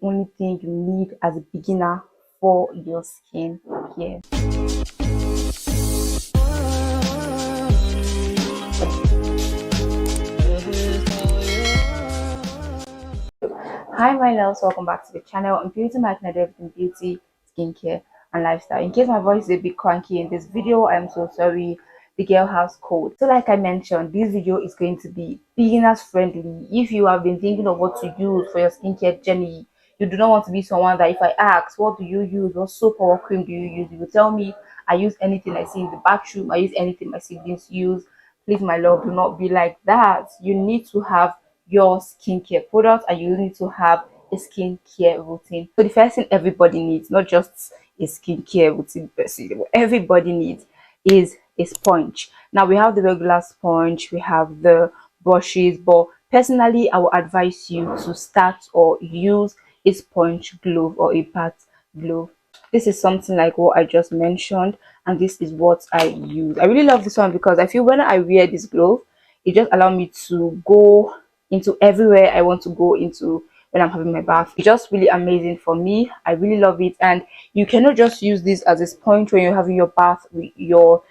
only thing you need as a beginner for your skin care. Hi my loves, welcome back to the channel. I'm Puritymike and I do everything beauty, skincare and lifestyle. In case my voice is a bit cranky in this video, I'm so sorry. The girl has cold. So like I mentioned, this video is going to be beginners friendly. If you have been thinking of what to use for your skincare journey, you do not want to be someone that if I ask what do you use, what soap or cream do you use, you will tell me I use anything I see in the bathroom, I use anything my siblings use. Please my love, do not be like that. You need to have your skincare products and you need to have a skincare routine. So the first thing everybody needs, not just a skincare routine person, what everybody needs is a sponge. Now we have the regular sponge, we have the brushes, but personally I would advise you to start or use a sponge glove or a bath glove. This is something like what I just mentioned, and this is what I use. I really love this one because I feel when I wear this glove, it just allows me to go into everywhere I want to go into when I'm having my bath. It's just really amazing for me. I really love it. And you cannot just use this as a sponge when you're having your bath with your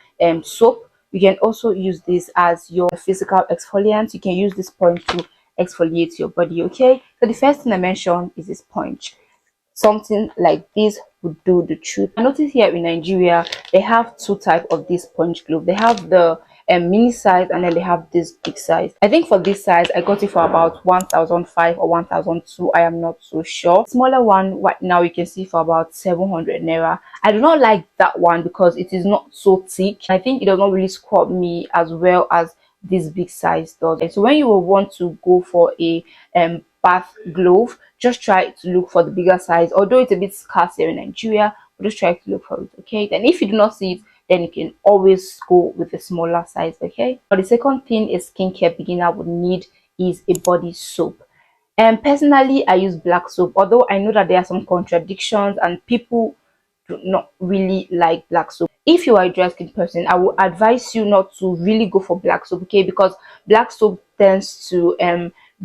soap. You can also use this as your physical exfoliant. You can use this sponge to exfoliate your body. Okay, so the first thing I mentioned is a sponge. Something like this would do the trick. I notice here in Nigeria they have two types of this sponge glove. They have the mini size and then they have this big size. I think for this size I got it for about 1,005 or 1,002. I am not so sure. Smaller one right now you can see for about 700 naira. I do not like that one because it is not so thick. I think it does not really scrub me as well as this big size does. And so when you will want to go for a bath glove, just try to look for the bigger size, although it's a bit scarce here in Nigeria, but just try to look for it. Okay, then if you do not see it, then you can always go with the smaller size. Okay, but the second thing a skincare beginner would need is a body soap. And personally I use black soap, although I know that there are some contradictions and people do not really like black soap. If you are a dry skin person, I would advise you not to really go for black soap, okay, because black soap tends to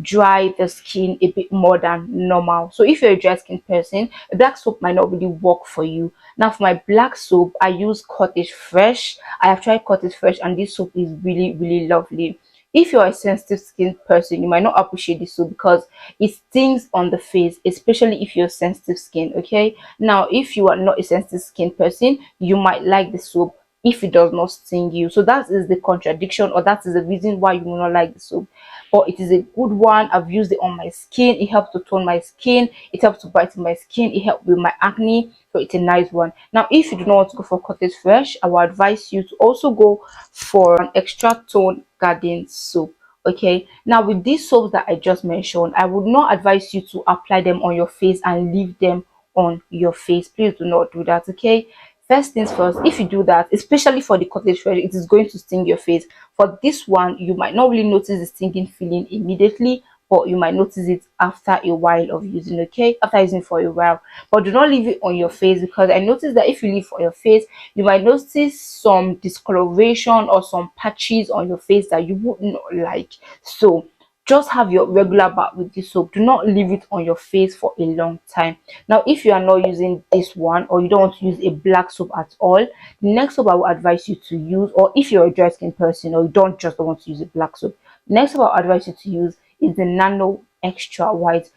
dry the skin a bit more than normal. So if you're a dry skin person, a black soap might not really work for you. Now for my black soap I use Cottage Fresh. I have tried Cottage Fresh and this soap is really lovely. If you're a sensitive skin person, you might not appreciate this soap because it stings on the face, especially if you're sensitive skin. Okay, now if you are not a sensitive skin person, you might like the soap if it does not sting you. So that is the contradiction, or that is the reason why you will not like the soap. But it is a good one. I've used it on my skin. It helps to tone my skin, it helps to brighten my skin, it helps with my acne. So it's a nice one. Now if you do not want to go for Cottage Fresh, I will advise you to also go for an extra tone garden soap. Okay, now with these soaps that I just mentioned, I would not advise you to apply them on your face and leave them on your face. Please do not do that. Okay, first things first, if you do that, especially for the Cottage Fresh, it is going to sting your face. For this one, you might not really notice the stinging feeling immediately, but you might notice it after a while of using. Okay, after using for a while, but do not leave it on your face, because I noticed that if you leave on your face, you might notice some discoloration or some patches on your face that you would not like. So just have your regular bath with this soap. Do not leave it on your face for a long time. Now if you are not using this one, or you don't want to use a black soap at all, the next soap I would advise you to use, or if you're a dry skin person or you don't want to use a black soap, the next soap I would advise you to use is the Nano Extra White.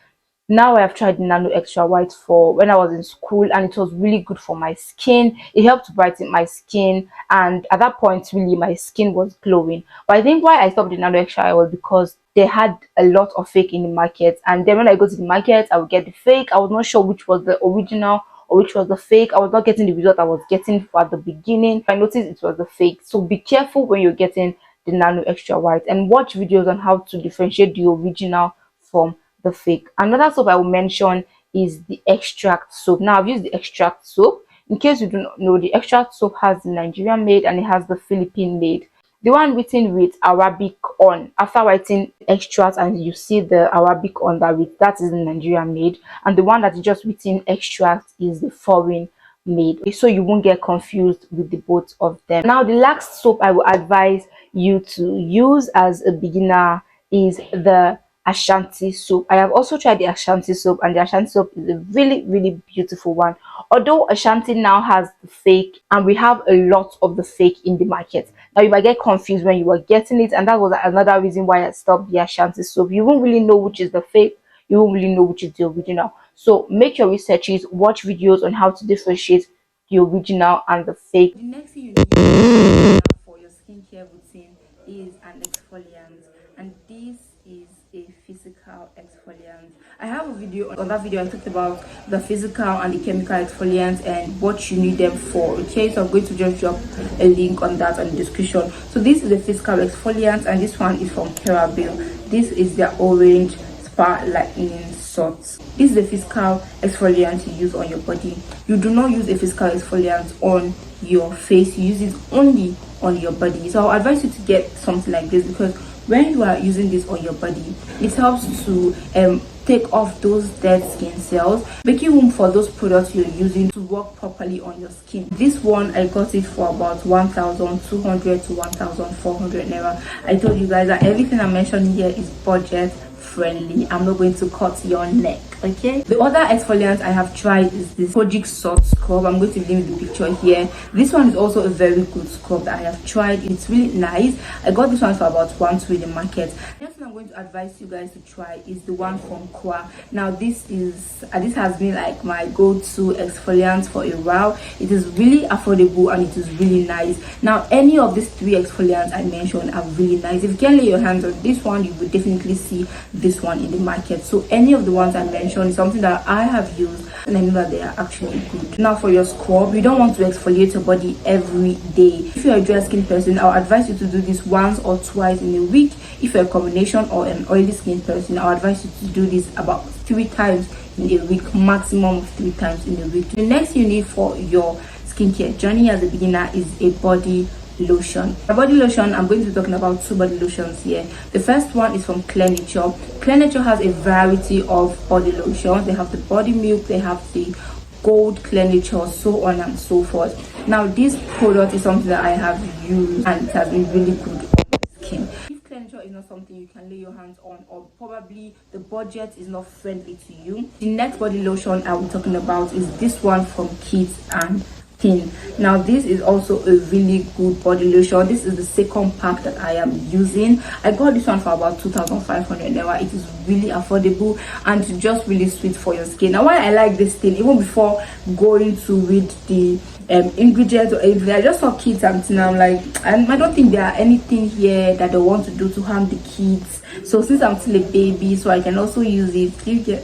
Now I have tried the Nano Extra White for when I was in school, and it was really good for my skin. It helped to brighten my skin, and at that point really my skin was glowing. But I think why I stopped the Nano Extra White was because they had a lot of fake in the market, and then when I go to the market I would get the fake. I was not sure which was the original or which was the fake. I was not getting the result I was getting at the beginning. I noticed it was the fake. So be careful when you're getting the Nano Extra White, and watch videos on how to differentiate the original from the fake. Another soap I will mention is the extract soap. Now I've used the extract soap. In case you do not know, the extract soap has the Nigerian made and it has the Philippine made. The one written with Arabic on, after writing extract and you see the Arabic on that is the Nigerian made, and the one that is just written extract is the foreign made, so you won't get confused with the both of them. Now the last soap I will advise you to use as a beginner is the Ashanti soap. I have also tried the Ashanti soap, and the Ashanti soap is a really beautiful one. Although Ashanti now has the fake, and we have a lot of the fake in the market. Now you might get confused when you were getting it, and that was another reason why I stopped the Ashanti soap. You won't really know which is the fake, you won't really know which is the original. So make your researches, watch videos on how to differentiate the original and the fake. The next thing you need for your skincare routine is an exfoliant, and this is a physical exfoliant. I have a video on that video. I talked about the physical and the chemical exfoliants and what you need them for. Okay, so I'm going to just drop a link on that in the description. So this is the physical exfoliant, and this one is from Kerabil. This is their orange spa lightening salts. This is a physical exfoliant you use on your body. You do not use a physical exfoliant on your face, you use it only on your body. So I'll advise you to get something like this, because when you are using this on your body, it helps to take off those dead skin cells, making room for those products you're using to work properly on your skin. This one, I got it for about 1,200 to 1,400 naira. I told you guys that everything I'm mentioning here is budget friendly. I'm not going to cut your neck. Okay, the other exfoliant I have tried is this Kojic salt scrub. I'm going to leave the picture here. This one is also a very good scrub that I have tried. It's really nice. I got this one for about 1 in the market. Next thing I'm going to advise you guys to try is the one from Kwa. Now this has been like my go-to exfoliant for a while. It is really affordable and it is really nice. Now any of these 3 exfoliants I mentioned are really nice. If you can lay your hands on this one, you will definitely see this one in the market. So any of the ones I mentioned is something that I have used, and I know that they are actually good. Now for your scrub, you don't want to exfoliate your body every day. If you're a dry skin person, I'll advise you to do this once or twice in a week. If you're a combination or an oily skin person, I'll advise you to do this about 3 times in a week, maximum of 3 times in a week. The next you need for your skincare journey as a beginner is a body lotion. A body lotion, I'm going to be talking about 2 body lotions here. The first one is from Clear Nature. Clear Nature has a variety of body lotions. They have the body milk, they have the gold Clear Nature, so on and so forth. Now this product is something that I have used and it has been really good on my skin. If Clear Nature is not something you can lay your hands on, or probably the budget is not friendly to you, the next body lotion I'll be talking about is this one from Kids and Thin. Now this is also a really good body lotion. This is the second pack that I am using. I got this one for about 2,500 naira. It is really affordable and it's just really sweet for your skin. Now why I like this thing, even before going to read the ingredients or anything, I just saw Kids and Thin. I'm like, I don't think there are anything here that they want to do to harm the kids. So since I'm still a baby, so I can also use it. You get.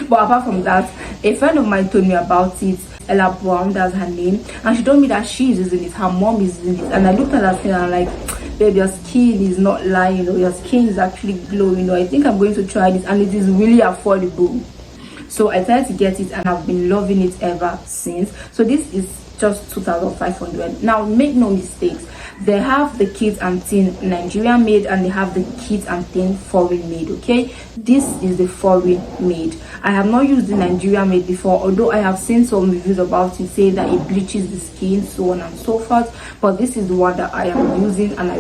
But apart from that, a friend of mine told me about it. Ella Brown, that's her name, and she told me that she is using it, her mom is using it, and I looked at her skin and I'm like, babe, your skin is not lying, your skin is actually glowing, I think I'm going to try this, and it is really affordable. So I tried to get it and I've been loving it ever since. So this is just 2,500. Now make no mistakes, they have the Kids and Thin Nigerian made and they have the Kids and Thin foreign made. Okay, this is the foreign made. I have not used the Nigerian made before, although I have seen some reviews about it saying that it bleaches the skin, so on and so forth, but this is the one that I am using and I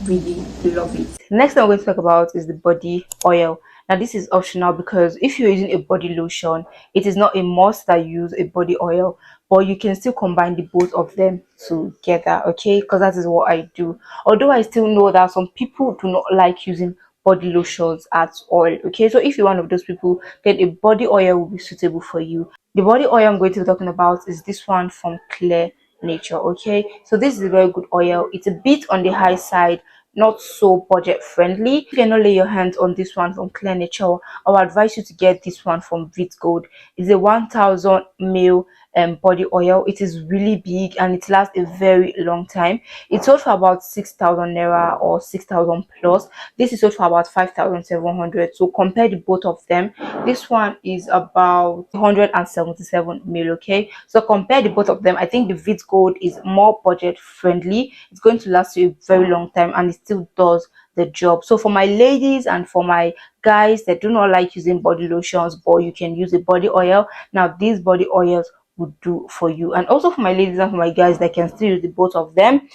really love it. Next thing I'm going to talk about is the body oil. Now this is optional, because if you're using a body lotion, it is not a must that you use a body oil, but you can still combine the both of them together. Okay, because that is what I do. Although I still know that some people do not like using body lotions at all. Okay, so if you're one of those people, then a body oil will be suitable for you. The body oil I'm going to be talking about is this one from Clear Nature. Okay, so this is a very good oil. It's a bit on the high side, not so budget friendly. If you cannot lay your hands on this one from Clear Nature, I would advise you to get this one from Vit Gold. It's a 1,000 ml body oil. It is really big and it lasts a very long time. It's sold for about 6,000 naira or 6,000 plus. This is sold for about 5,700. So compare the both of them. This one is about 177 ml. Okay, so compare the both of them. I think the Vit Gold is more budget friendly. It's going to last you a very long time and it still does the job. So for my ladies and for my guys that do not like using body lotions, but you can use a body oil, now these body oils would do for you. And also for my ladies and for my guys that can still use the both of them,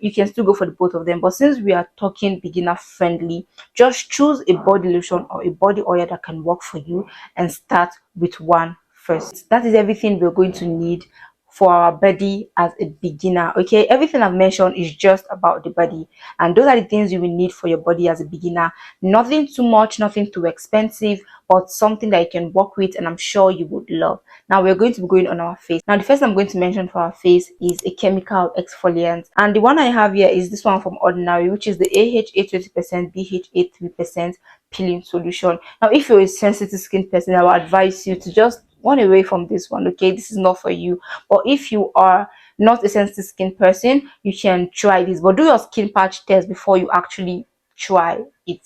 you can still go for the both of them. But since we are talking beginner friendly, just choose a body lotion or a body oil that can work for you and start with one first. That is everything we're going to need for our body as a beginner. Okay, everything I've mentioned is just about the body, and those are the things you will need for your body as a beginner. Nothing too much, nothing too expensive, but something that you can work with and I'm sure you would love. Now we're going to be going on our face. Now the first I'm going to mention for our face is a chemical exfoliant, and the one I have here is this one from Ordinary, which is the AHA 20% BHA 3% peeling solution. Now if you're a sensitive skin person, I would advise you to just run away from this one. Okay, this is not for you. But if you are not a sensitive skin person, you can try this, but do your skin patch test before you actually try it.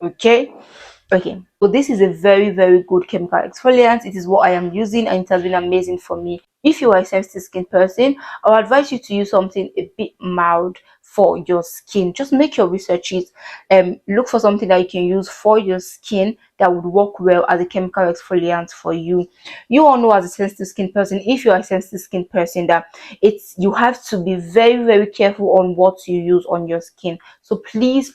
Okay, so this is a very good chemical exfoliant. It is what I am using and it has been amazing for me. If you are a sensitive skin person, I would advise you to use something a bit mild for your skin. Just make your researches, look for something that you can use for your skin that would work well as a chemical exfoliant for you. You all know, as a sensitive skin person, if you are a sensitive skin person, that you have to be very careful on what you use on your skin. So please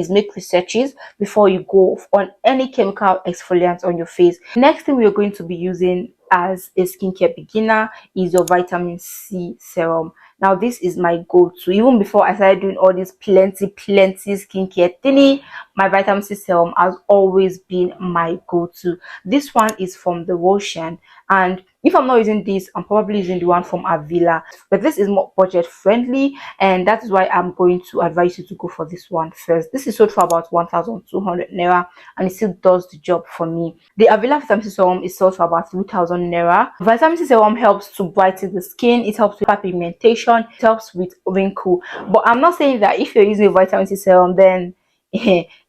make researches before you go on any chemical exfoliant on your face. Next thing we're going to be using as a skincare beginner is your vitamin C serum. Now this is my go-to. Even before I started doing all this plenty skincare thingy, my vitamin C serum has always been my go-to. This one is from the Ocean, and if I'm not using this, I'm probably using the one from Avila, but this is more budget friendly, and that is why I'm going to advise you to go for this one first. This is sold for about 1,200 naira, and it still does the job for me. The Avila vitamin C serum is sold for about 3,000 naira. Vitamin C serum helps to brighten the skin, it helps with pigmentation, it helps with wrinkle. But I'm not saying that if you're using a vitamin C serum, then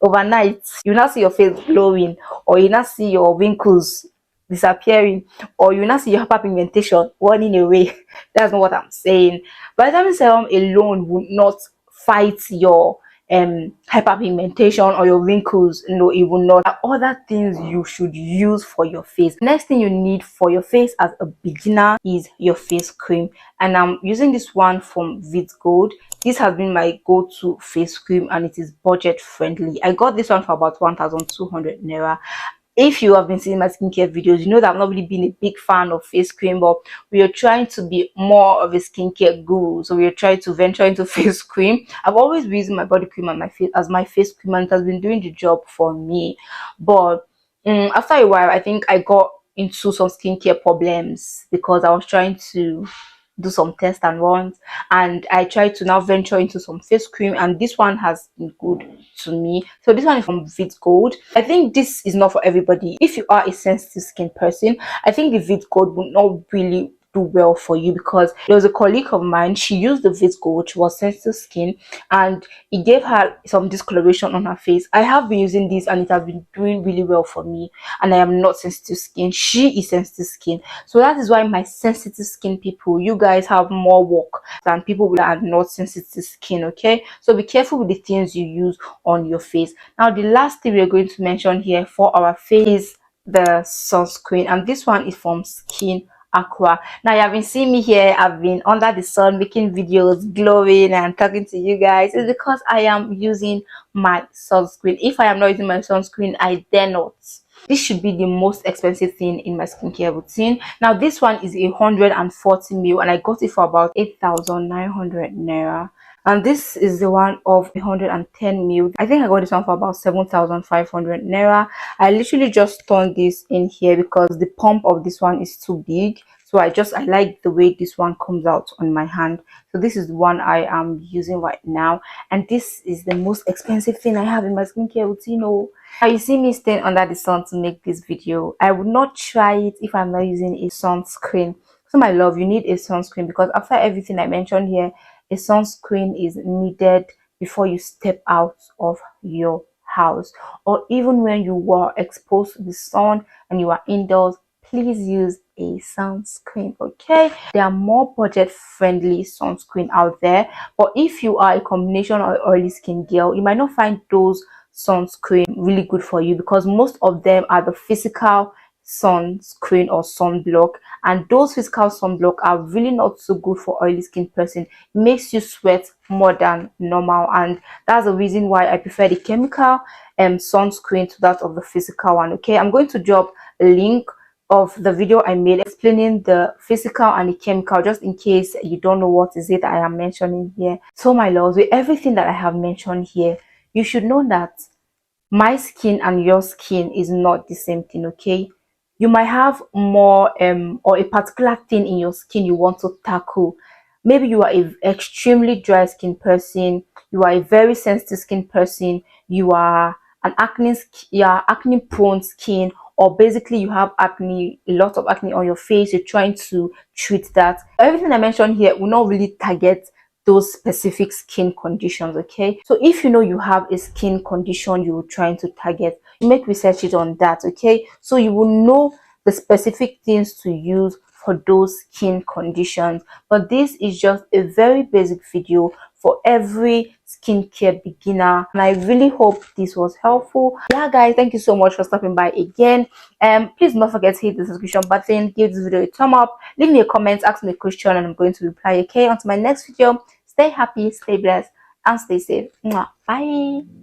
overnight you not see your face glowing, or you not see your wrinkles disappearing, or you not see your hyperpigmentation running away. That's not what I'm saying. Vitamin serum alone will not fight your hyperpigmentation or your wrinkles. No, it will not. There are other things you should use for your face. Next thing you need for your face as a beginner is your face cream, and I'm using this one from Vit Gold. This has been my go-to face cream and it is budget friendly. I got this one for about 1,200 naira. If you have been seeing my skincare videos, you know that I've not really been a big fan of face cream, but we are trying to be more of a skincare guru, so we are trying to venture into face cream. I've always been using my body cream and my face as my face cream, and it has been doing the job for me. But after a while, I think I got into some skincare problems because I was trying to do some tests and runs, and I tried to now venture into some face cream, and this one has been good to me. So this one is from Vit Gold. I think this is not for everybody. If you are a sensitive skin person, I think the Vit Gold will not really do well for you, because there was a colleague of mine, she used the Vit Gold, she was sensitive skin, and it gave her some discoloration on her face. I have been using this and it has been doing really well for me, and I am not sensitive skin, she is sensitive skin. So that is why my sensitive skin people, you guys have more work than people that are not sensitive skin. Okay, so be careful with the things you use on your face. Now the last thing we are going to mention here for our face is the sunscreen, and this one is from Skin Aqua. Now you have been seeing me here, I've been under the sun making videos, glowing and talking to you guys. It's because I am using my sunscreen. If I am not using my sunscreen, I dare not. This should be the most expensive thing in my skincare routine. Now this one is 140 ml and I got it for about 8,900 naira. And this is the one of 110 ml. I think I got this one for about 7,500 naira. I literally just turned this in here because the pump of this one is too big. So I like the way this one comes out on my hand. So this is the one I am using right now, and this is the most expensive thing I have in my skincare routine. Oh, now you see me staying under the sun to make this video. I would not try it if I'm not using a sunscreen. So my love, you need a sunscreen, because after everything I mentioned here, a sunscreen is needed before you step out of your house, or even when you are exposed to the sun and you are indoors. Please use a sunscreen. Okay, there are more budget friendly sunscreen out there, but if you are a combination or oily skin girl, you might not find those sunscreen really good for you, because most of them are the physical sunscreen or sunblock, and those physical sunblock are really not so good for oily skin person. It makes you sweat more than normal, and that's the reason why I prefer the chemical sunscreen to that of the physical one. Okay, I'm going to drop a link of the video I made explaining the physical and the chemical, just in case you don't know what is it I am mentioning here. So my loves, with everything that I have mentioned here, you should know that my skin and your skin is not the same thing. Okay, you might have more or a particular thing in your skin you want to tackle. Maybe you are a extremely dry skin person, you are a very sensitive skin person, you are an acne prone skin, or basically you have acne, a lot of acne on your face, you're trying to treat that. Everything I mentioned here will not really target those specific skin conditions. Okay, so if you know you have a skin condition you're trying to target, you make research it on that. Okay, so you will know the specific things to use for those skin conditions. But this is just a very basic video for every skincare beginner, and I really hope this was helpful. Yeah guys, thank you so much for stopping by again. Please don't forget to hit the subscription button, give this video a thumb up, leave me a comment, ask me a question, and I'm going to reply. Okay, until my next video, stay happy, stay blessed, and stay safe. Mwah. Bye.